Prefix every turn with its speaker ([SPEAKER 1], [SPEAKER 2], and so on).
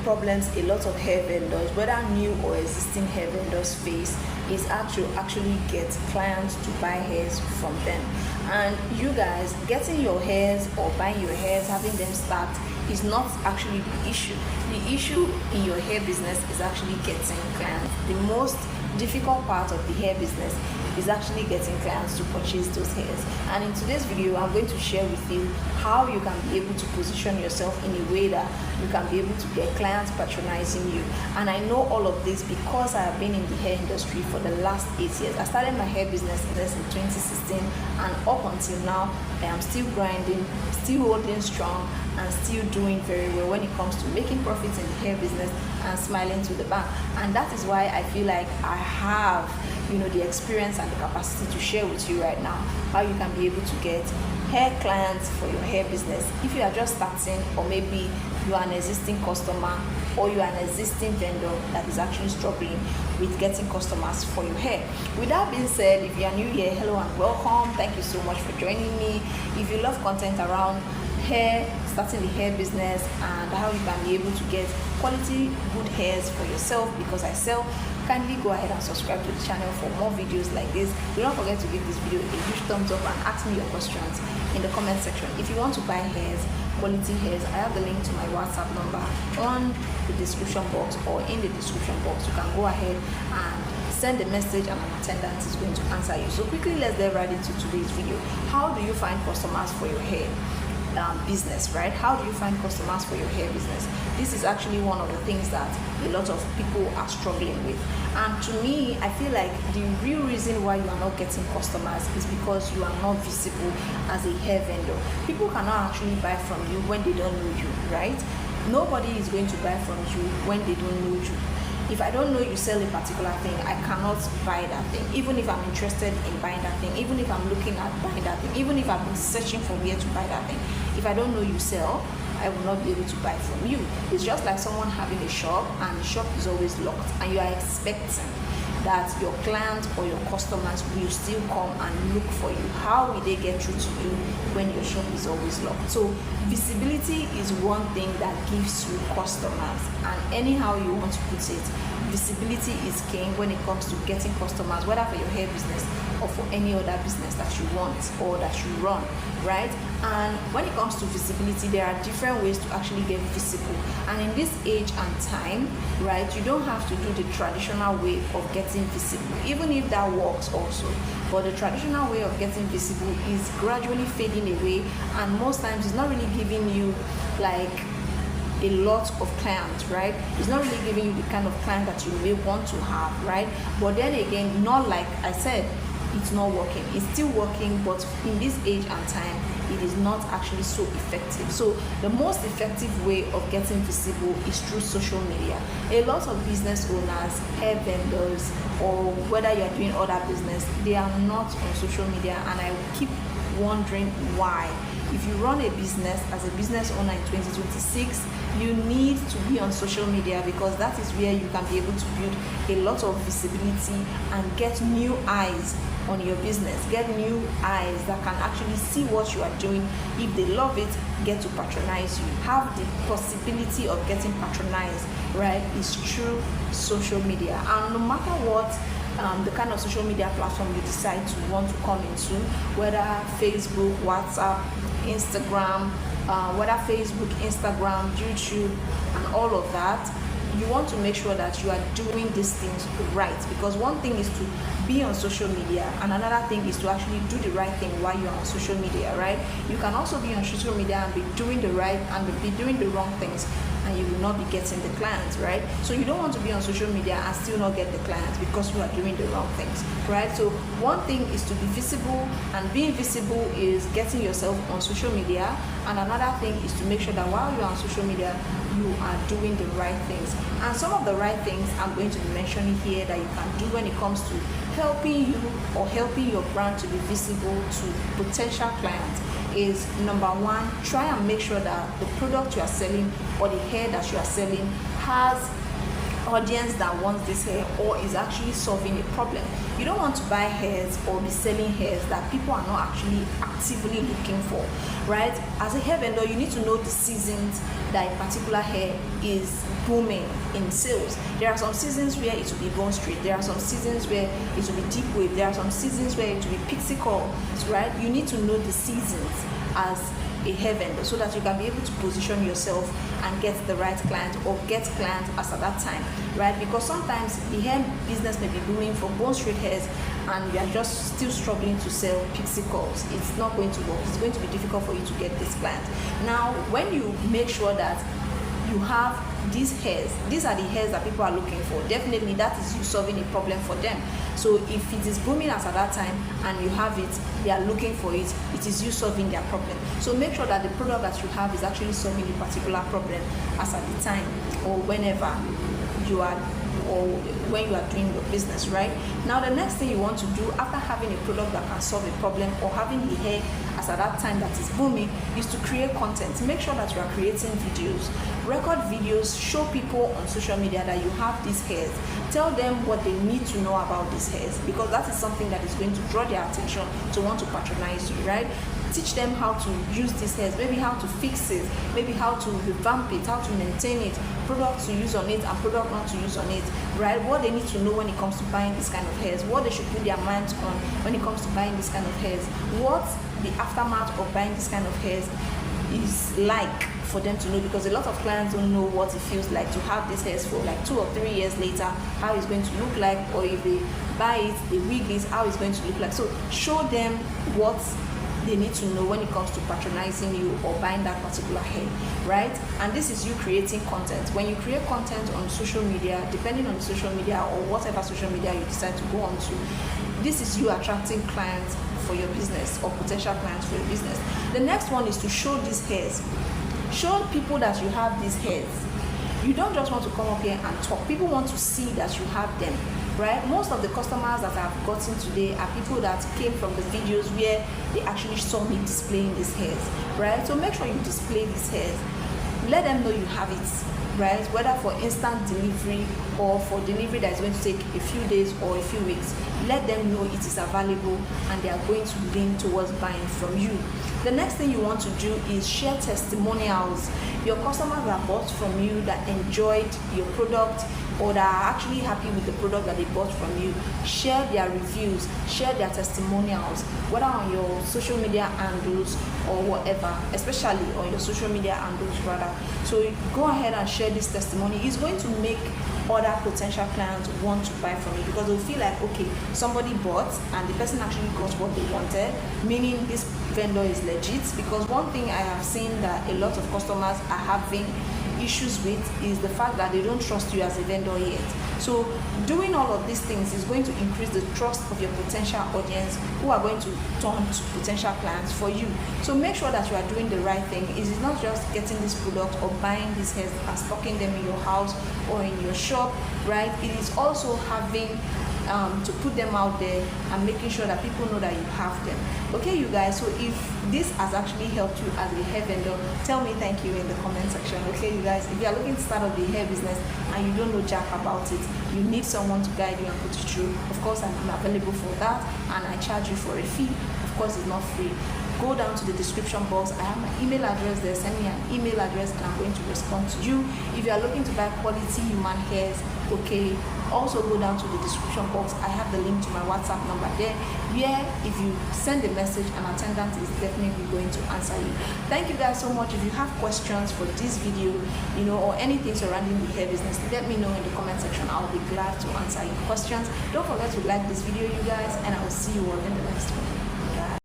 [SPEAKER 1] problems a lot of hair vendors, whether new or existing hair vendors, face is actually get clients to buy hairs from them. And you guys getting your hairs or buying your hairs, having them start, is not actually the issue. The issue in your hair business is actually getting clients. The most difficult part of the hair business is actually getting clients to purchase those hairs. And in today's video, I'm going to share with you how you can be able to position yourself in a way that you can be able to get clients patronizing you. And I know all of this because I have been in the hair industry for the last 8 years. I started my hair business in 2016, and up until now I am still grinding, still holding strong, and still doing very well when it comes to making profits in the hair business and smiling to the bank. And that is why I feel like I have the experience and the capacity to share with you right now how you can be able to get hair clients for your hair business. If you are just starting, or maybe you are an existing customer, or you are an existing vendor that is actually struggling with getting customers for your hair. With that being said, if you are new here, hello and welcome. Thank you so much for joining me. If you love content around hair, starting the hair business, and how you can be able to get quality good hairs for yourself, because I sell, kindly go ahead and subscribe to the channel for more videos like this. Do not forget to give this video a huge thumbs up and ask me your questions in the comment section. If you want to buy hairs, quality hairs, I have the link to my WhatsApp number on the description box, or in the description box. You can go ahead and send a message and an attendant is going to answer you. So quickly, let's get right into today's video. How do you find customers for your hair business, right? How do you find customers for your hair business? This is actually one of the things that a lot of people are struggling with. And to me, I feel like the real reason why you are not getting customers is because you are not visible as a hair vendor. People cannot actually buy from you when they don't know you, right? Nobody is going to buy from you when they don't know you. If I don't know you sell a particular thing, I cannot buy that thing. Even if I'm interested in buying that thing, even if I'm looking at buying that thing, even if I've been searching for where to buy that thing, if I don't know you sell, I will not be able to buy from you. It's just like someone having a shop and the shop is always locked, and you are expecting that your clients or your customers will still come and look for you. How will they get through to you when your shop is always locked? So visibility is one thing that gives you customers, and anyhow you want to put it, visibility is king when it comes to getting customers, whether for your hair business or for any other business that you want or that you run, right? And when it comes to visibility, there are different ways to actually get visible. And in this age and time, right, you don't have to do the traditional way of getting visible, even if that works also. But the traditional way of getting visible is gradually fading away, and most times it's not really giving you like a lot of clients, right? It's not really giving you the kind of client that you may want to have, right? But then again, not like I said, it's not working. It's still working, but in this age and time, it is not actually so effective. So the most effective way of getting visible is through social media. A lot of business owners, hair vendors, or whether you're doing other business, they are not on social media, and I keep wondering why. If you run a business as a business owner in 2026, you need to be on social media, because that is where you can be able to build a lot of visibility and get new eyes on your business, get new eyes that can actually see what you are doing. If they love it, get to patronize you. Have the possibility of getting patronized, right, is through social media. And no matter what the kind of social media platform you decide to want to come into, whether Facebook, WhatsApp, Instagram, whether Facebook, Instagram, YouTube, and all of that, you want to make sure that you are doing these things right. Because one thing is to be on social media, and another thing is to actually do the right thing while you're on social media, right? You can also be on social media and be doing the right and be doing the wrong things, and you will not be getting the clients, right? So you don't want to be on social media and still not get the clients because you are doing the wrong things, right? So one thing is to be visible, and being visible is getting yourself on social media, and another thing is to make sure that while you're on social media, you are doing the right things. And some of the right things I'm going to be mentioning here that you can do when it comes to helping you or helping your brand to be visible to potential clients is, number one, try and make sure that the product you are selling or the hair that you are selling has audience that wants this hair or is actually solving a problem. You don't want to buy hairs or be selling hairs that people are not actually actively looking for, right? As a hair vendor, you need to know the seasons that a particular hair is booming in sales. There are some seasons where it will be bone straight, there are some seasons where it will be deep wave, there are some seasons where it will be pixie curls, right? You need to know the seasons as a hair vendor so that you can be able to position yourself and get the right client or get clients as at that time, right? Because sometimes the hair business may be booming for bone straight hairs and you are just still struggling to sell pixie curls. It's not going to work. It's going to be difficult for you to get this client. Now, when you make sure that you have these hairs, these are the hairs that people are looking for, definitely that is you solving a problem for them. So if it is booming as at that time and you have it, they are looking for it, it is you solving their problem. So make sure that the product that you have is actually solving a particular problem as at the time or whenever you are, or when you are doing your business, right? Now the next thing you want to do after having a product that can solve a problem or having the hair as at that time that is booming is to create content. Make sure that you are creating videos, record videos, show people on social media that you have these hairs, tell them what they need to know about these hairs, because that is something that is going to draw their attention to want to patronize you, right? Teach them how to use these hairs, maybe how to fix it, maybe how to revamp it, how to maintain it, product to use on it and product not to use on it, right? What they need to know when it comes to buying this kind of hairs, what they should put their minds on when it comes to buying this kind of hairs, what the aftermath of buying this kind of hairs is like for them to know, because a lot of clients don't know what it feels like to have these hairs for like 2 or 3 years later, how it's going to look like, or if they buy it, they wig it, how it's going to look like. So show them what they need to know when it comes to patronizing you or buying that particular hair, right? And this is you creating content. When you create content on social media, depending on the social media or whatever social media you decide to go on to, this is you attracting clients for your business or potential clients for your business. The next one is to show these hairs. Show people that you have these hairs. You don't just want to come up here and talk. People want to see that you have them, right? Most of the customers that I've gotten today are people that came from the videos where they actually saw me displaying these hairs, right? So make sure you display these hairs. Let them know you have it, right? Whether for instant delivery or for delivery that is going to take a few days or a few weeks. Let them know it is available and they are going to lean towards buying from you. The next thing you want to do is share testimonials. Your customers that bought from you, that enjoyed your product, or that are actually happy with the product that they bought from you, share their reviews, share their testimonials, whether on your social media handles or whatever, especially on your social media handles rather. So go ahead and share this testimony. It's going to make other potential clients want to buy from you, because they'll feel like, okay, somebody bought and the person actually got what they wanted, meaning this vendor is legit. Because one thing I have seen that a lot of customers are having issues with is the fact that they don't trust you as a vendor yet. So doing all of these things is going to increase the trust of your potential audience, who are going to turn to potential clients for you. So make sure that you are doing the right thing. It is not just getting this product or buying these hairs and stocking them in your house or in your shop, right? It is also having to put them out there and making sure that people know that you have them. Okay, you guys, so if this has actually helped you as a hair vendor, tell me thank you in the comment section. Okay, you guys, if you are looking to start up the hair business and you don't know jack about it, you need someone to guide you and put you through. Of course, I'm available for that and I charge you for a fee. Of course, it's not free. Go down to the description box. I have my email address there. Send me an email address and I'm going to respond to you. If you are looking to buy quality human hairs, okay, also go down to the description box. I have the link to my WhatsApp number there, where if you send a message, an attendant is definitely going to answer you. Thank you guys so much. If you have questions for this video, or anything surrounding the hair business, let me know in the comment section. I'll be glad to answer your questions. Don't forget to like this video, you guys, and I will see you all in the next one.